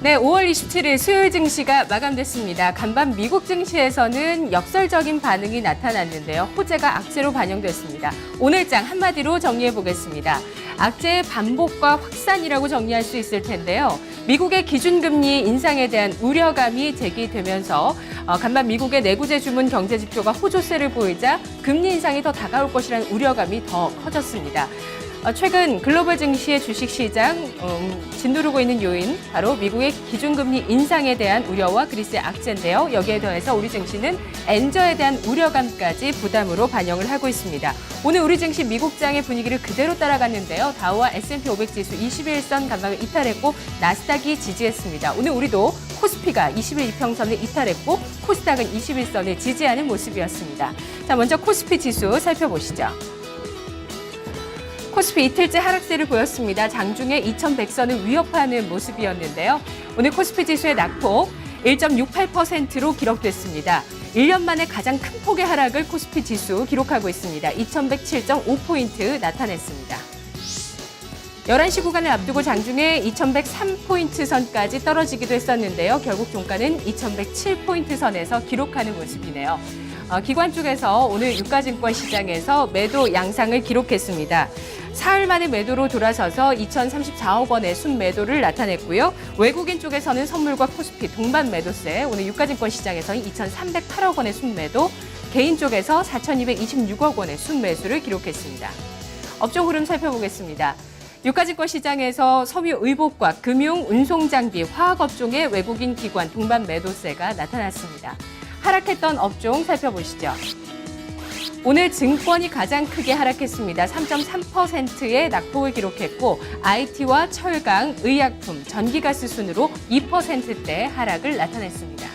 네, 5월 27일 수요일 증시가 마감됐습니다. 간밤 미국 증시에서는 역설적인 반응이 나타났는데요. 호재가 악재로 반영됐습니다. 오늘 장 한마디로 정리해 보겠습니다. 악재의 반복과 확산이라고 정리할 수 있을 텐데요. 미국의 기준금리 인상에 대한 우려감이 제기되면서 간밤 미국의 내구재 주문 경제 지표가 호조세를 보이자 금리 인상이 더 다가올 것이라는 우려감이 더 커졌습니다. 최근 글로벌 증시의 주식시장 짓누르고 있는 요인, 바로 미국의 기준금리 인상에 대한 우려와 그리스의 악재인데요. 여기에 더해서 우리 증시는 엔저에 대한 우려감까지 부담으로 반영을 하고 있습니다. 오늘 우리 증시 미국장의 분위기를 그대로 따라갔는데요. 다우와 S&P 500 지수 21선 간밤을 이탈했고 나스닥이 지지했습니다. 오늘 우리도 코스피가 20일 이평선을 이탈했고 코스닥은 21선을 지지하는 모습이었습니다. 자, 먼저 코스피 지수 살펴보시죠. 코스피 이틀째 하락세를 보였습니다. 장중에 2100선을 위협하는 모습이었는데요. 오늘 코스피 지수의 낙폭 1.68%로 기록됐습니다. 1년 만에 가장 큰 폭의 하락을 코스피 지수 기록하고 있습니다. 2107.5포인트 나타냈습니다. 11시 구간을 앞두고 장중에 2103포인트 선까지 떨어지기도 했었는데요. 결국 종가는 2107포인트 선에서 기록하는 모습이네요. 기관 쪽에서 오늘 유가증권 시장에서 매도 양상을 기록했습니다. 사흘 만에 매도로 돌아서서 2,034억 원의 순매도를 나타냈고요. 외국인 쪽에서는 선물과 코스피 동반 매도세, 오늘 유가증권 시장에서는 2,308억 원의 순매도, 개인 쪽에서 4,226억 원의 순매수를 기록했습니다. 업종 흐름 살펴보겠습니다. 유가증권 시장에서 섬유 의복과 금융, 운송장비, 화학업종의 외국인 기관 동반 매도세가 나타났습니다. 하락했던 업종 살펴보시죠. 오늘 증권이 가장 크게 하락했습니다. 3.3%의 낙폭을 기록했고 IT와 철강, 의약품, 전기가스 순으로 2%대 하락을 나타냈습니다.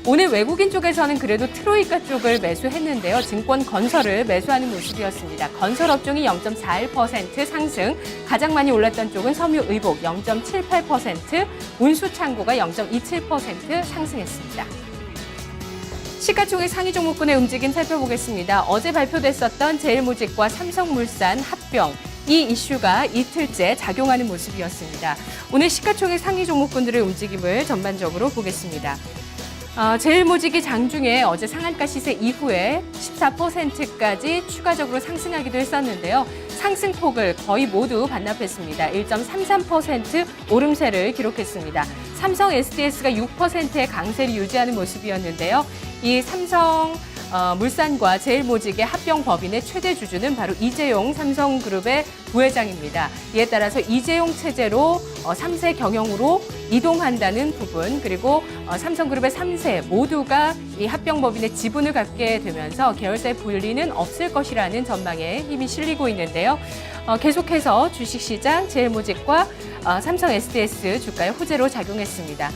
오늘 외국인 쪽에서는 그래도 트로이카 쪽을 매수했는데요. 증권 건설을 매수하는 모습이었습니다. 건설 업종이 0.41% 상승, 가장 많이 올랐던 쪽은 섬유 의복 0.78%, 운수창고가 0.27% 상승했습니다. 시가총액 상위 종목군의 움직임 살펴보겠습니다. 어제 발표됐었던 제일모직과 삼성물산 합병, 이 이슈가 이틀째 작용하는 모습이었습니다. 오늘 시가총액 상위 종목군들의 움직임을 전반적으로 보겠습니다. 제일모직이 장중에 어제 상한가 시세 이후에 14%까지 추가적으로 상승하기도 했었는데요. 상승폭을 거의 모두 반납했습니다. 1.33% 오름세를 기록했습니다. 삼성 SDS가 6%의 강세를 유지하는 모습이었는데요. 이 삼성 물산과 제일모직의 합병 법인의 최대 주주는 바로 이재용 삼성그룹의 부회장입니다. 이에 따라서 이재용 체제로 3세 경영으로 이동한다는 부분, 그리고 삼성그룹의 3세 모두가 이 합병 법인의 지분을 갖게 되면서 계열사의 분리는 없을 것이라는 전망에 힘이 실리고 있는데요. 계속해서 주식시장 제일모직과 삼성 SDS 주가의 호재로 작용했습니다.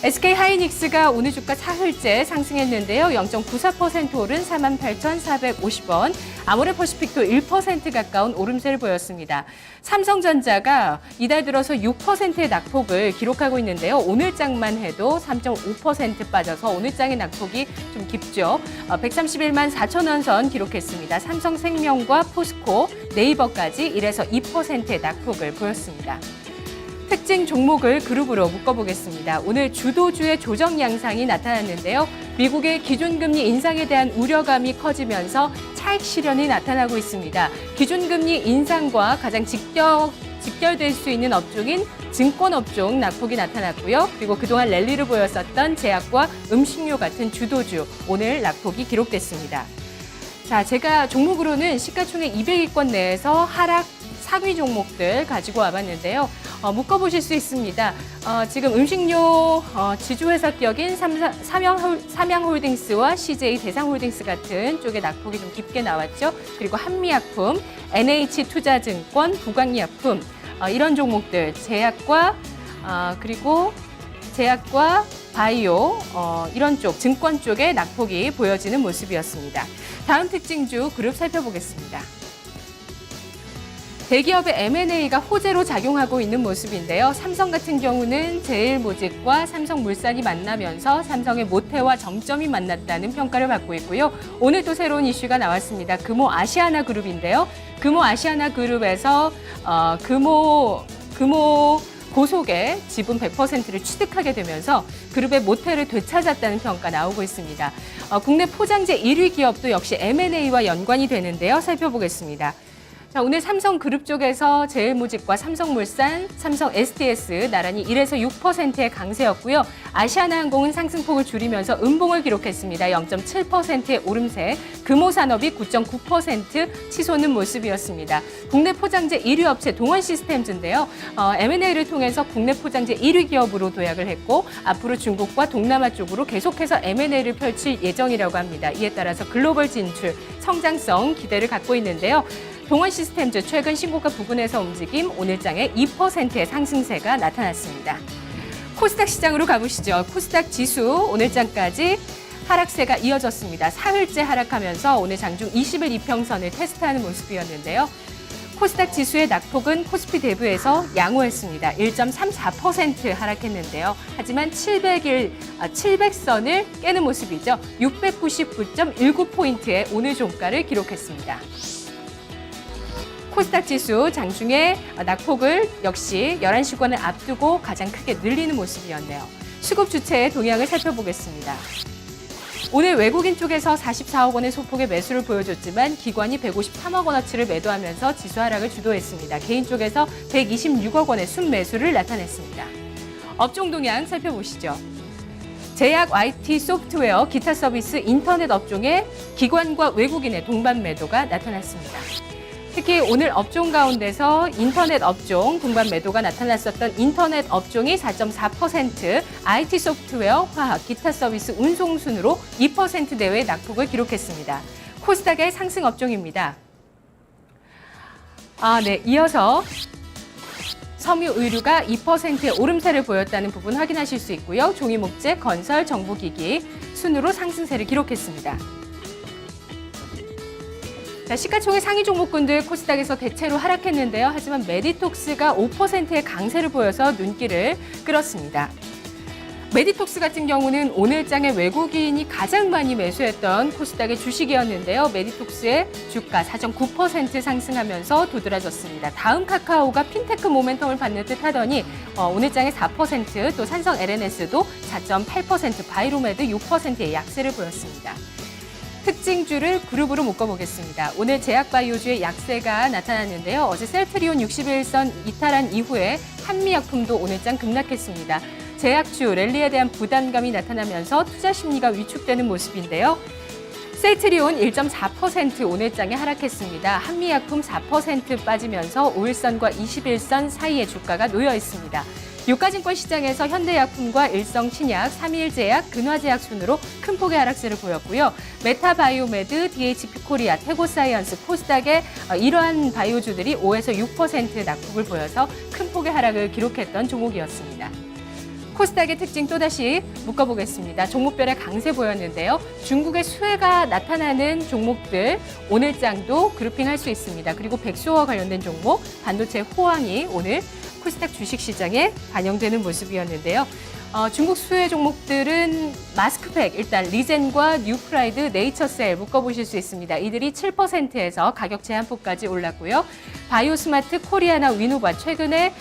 SK하이닉스가 오늘 주가 사흘째 상승했는데요. 0.94% 오른 48,450원. 아모레퍼시픽도 1% 가까운 오름세를 보였습니다. 삼성전자가 이달 들어서 6%의 낙폭을 기록하고 있는데요. 오늘 장만 해도 3.5% 빠져서 오늘 장의 낙폭이 좀 깊죠. 131만 4천 원 선 기록했습니다. 삼성생명과 포스코, 네이버까지 1에서 2%의 낙폭을 보였습니다. 특징 종목을 그룹으로 묶어보겠습니다. 오늘 주도주의 조정 양상이 나타났는데요. 미국의 기준금리 인상에 대한 우려감이 커지면서 차익 실현이 나타나고 있습니다. 기준금리 인상과 가장 직결될 수 있는 업종인 증권업종 낙폭이 나타났고요. 그리고 그동안 랠리를 보였었던 제약과 음식료 같은 주도주, 오늘 낙폭이 기록됐습니다. 자, 제가 종목으로는 시가총액 200위권 내에서 하락 상위 종목들 가지고 와봤는데요. 묶어보실 수 있습니다. 지금 음식료 지주회사 기업인 삼양홀딩스와 CJ 대상홀딩스 같은 쪽의 낙폭이 좀 깊게 나왔죠. 그리고 한미약품, NH투자증권, 부강의약품 이런 종목들, 제약과 바이오 이런 쪽, 증권 쪽의 낙폭이 보여지는 모습이었습니다. 다음 특징주 그룹 살펴보겠습니다. 대기업의 M&A가 호재로 작용하고 있는 모습인데요. 삼성 같은 경우는 제일모직과 삼성물산이 만나면서 삼성의 모태와 정점이 만났다는 평가를 받고 있고요. 오늘 또 새로운 이슈가 나왔습니다. 금호 아시아나 그룹인데요. 금호 아시아나 그룹에서 금호 고속에 지분 100%를 취득하게 되면서 그룹의 모태를 되찾았다는 평가 나오고 있습니다. 국내 포장재 1위 기업도 역시 M&A와 연관이 되는데요. 살펴보겠습니다. 자, 오늘 삼성그룹 쪽에서 제일모직과 삼성물산, 삼성 STS 나란히 1에서 6%의 강세였고요. 아시아나항공은 상승폭을 줄이면서 음봉을 기록했습니다. 0.7%의 오름세, 금호산업이 9.9% 치솟는 모습이었습니다. 국내 포장재 1위 업체 동원시스템즈인데요. M&A를 통해서 국내 포장재 1위 기업으로 도약을 했고 앞으로 중국과 동남아 쪽으로 계속해서 M&A를 펼칠 예정이라고 합니다. 이에 따라서 글로벌 진출, 성장성 기대를 갖고 있는데요. 동원시스템즈 최근 신고가 부근에서 움직임 오늘장에 2%의 상승세가 나타났습니다. 코스닥 시장으로 가보시죠. 코스닥 지수 오늘장까지 하락세가 이어졌습니다. 사흘째 하락하면서 오늘 장중 20일 이평선을 테스트하는 모습이었는데요. 코스닥 지수의 낙폭은 코스피 대부에서 양호했습니다. 1.34% 하락했는데요. 하지만 700선을 깨는 모습이죠. 699.19포인트의 오늘 종가를 기록했습니다. 코스닥 지수 장중에 낙폭을 역시 11시권을 앞두고 가장 크게 늘리는 모습이었네요. 수급 주체의 동향을 살펴보겠습니다. 오늘 외국인 쪽에서 44억 원의 소폭의 매수를 보여줬지만 기관이 153억 원어치를 매도하면서 지수 하락을 주도했습니다. 개인 쪽에서 126억 원의 순매수를 나타냈습니다. 업종 동향 살펴보시죠. 제약, IT, 소프트웨어, 기타 서비스, 인터넷 업종에 기관과 외국인의 동반 매도가 나타났습니다. 특히 오늘 업종 가운데서 인터넷 업종 동반 매도가 나타났었던 인터넷 업종이 4.4%, IT 소프트웨어, 화학, 기타 서비스, 운송 순으로 2% 내외의 낙폭을 기록했습니다. 코스닥의 상승 업종입니다. 이어서 섬유 의류가 2%의 오름세를 보였다는 부분 확인하실 수 있고요. 종이목재, 건설, 정보기기 순으로 상승세를 기록했습니다. 자, 시가총액 상위 종목군들 코스닥에서 대체로 하락했는데요. 하지만 메디톡스가 5%의 강세를 보여서 눈길을 끌었습니다. 메디톡스 같은 경우는 오늘장에 외국인이 가장 많이 매수했던 코스닥의 주식이었는데요. 메디톡스의 주가 4.9% 상승하면서 도드라졌습니다. 다음 카카오가 핀테크 모멘텀을 받는 듯 하더니 오늘장에 4%, 또 삼성 LNS도 4.8%, 바이로메드 6%의 약세를 보였습니다. 특징주를 그룹으로 묶어보겠습니다. 오늘 제약바이오주의 약세가 나타났는데요. 어제 셀트리온 61선 이탈한 이후에 한미약품도 오늘장 급락했습니다. 제약주 랠리에 대한 부담감이 나타나면서 투자 심리가 위축되는 모습인데요. 셀트리온 1.4% 오늘장에 하락했습니다. 한미약품 4% 빠지면서 5일선과 21선 사이의 주가가 놓여 있습니다. 유가증권 시장에서 현대약품과 일성신약, 삼일제약, 근화제약 순으로 큰 폭의 하락세를 보였고요. 메타바이오메드, DHP코리아, 태고사이언스, 코스닥의 이러한 바이오주들이 5에서 6% 낙폭을 보여서 큰 폭의 하락을 기록했던 종목이었습니다. 코스닥의 특징 또다시 묶어보겠습니다. 종목별의 강세 보였는데요. 중국의 수혜가 나타나는 종목들 오늘장도 그룹핑할 수 있습니다. 그리고 백소와 관련된 종목, 반도체 호황이 오늘 코스닥 주식시장에 반영되는 모습이었는데요. 중국 수혜 종목들은 마스크팩, 일단 리젠과 뉴프라이드, 네이처셀 묶어보실 수 있습니다. 이들이 7%에서 가격 제한폭까지 올랐고요. 바이오스마트, 코리아나, 위노바 최근에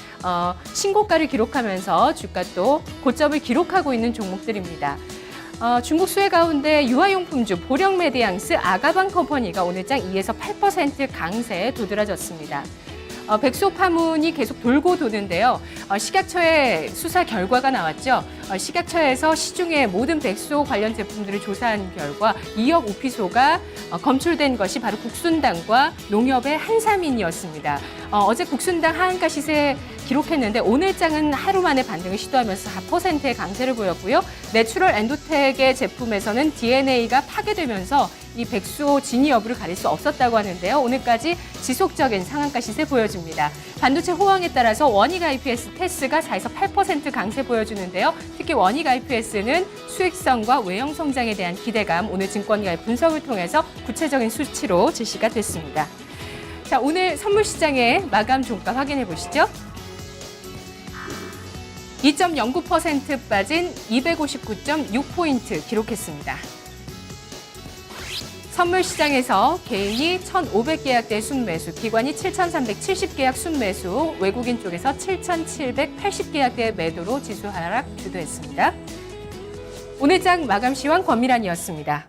신고가를 기록하면서 주가 또 고점을 기록하고 있는 종목들입니다. 중국 수혜 가운데 유아용품주 보령메디앙스, 아가방 컴퍼니가 오늘장 2에서 8% 강세에 도드라졌습니다. 백소 파문이 계속 돌고 도는데요. 식약처의 수사 결과가 나왔죠. 식약처에서 시중의 모든 백소 관련 제품들을 조사한 결과 2억 우피소가 검출된 것이 바로 국순당과 농협의 한삼인이었습니다. 어제 국순당 하한가 시세 기록했는데 오늘장은 하루 만에 반등을 시도하면서 4%의 강세를 보였고요. 내추럴 엔도텍의 제품에서는 DNA가 파괴되면서 이 백소 진위 여부를 가릴 수 없었다고 하는데요. 오늘까지 지속적인 상한가 시세 보여줍니다. 반도체 호황에 따라서 원익 IPS, 테스가 4에서 8% 강세 보여주는데요. 특히 원익 IPS는 수익성과 외형 성장에 대한 기대감, 오늘 증권가의 분석을 통해서 구체적인 수치로 제시가 됐습니다. 자, 오늘 선물시장의 마감 종가 확인해 보시죠. 2.09% 빠진 259.6포인트 기록했습니다. 선물 시장에서 개인이 1,500계약대 순매수, 기관이 7,370계약 순매수, 외국인 쪽에서 7,780계약대 매도로 지수 하락 주도했습니다. 오늘 장 마감 시황 권미란이었습니다.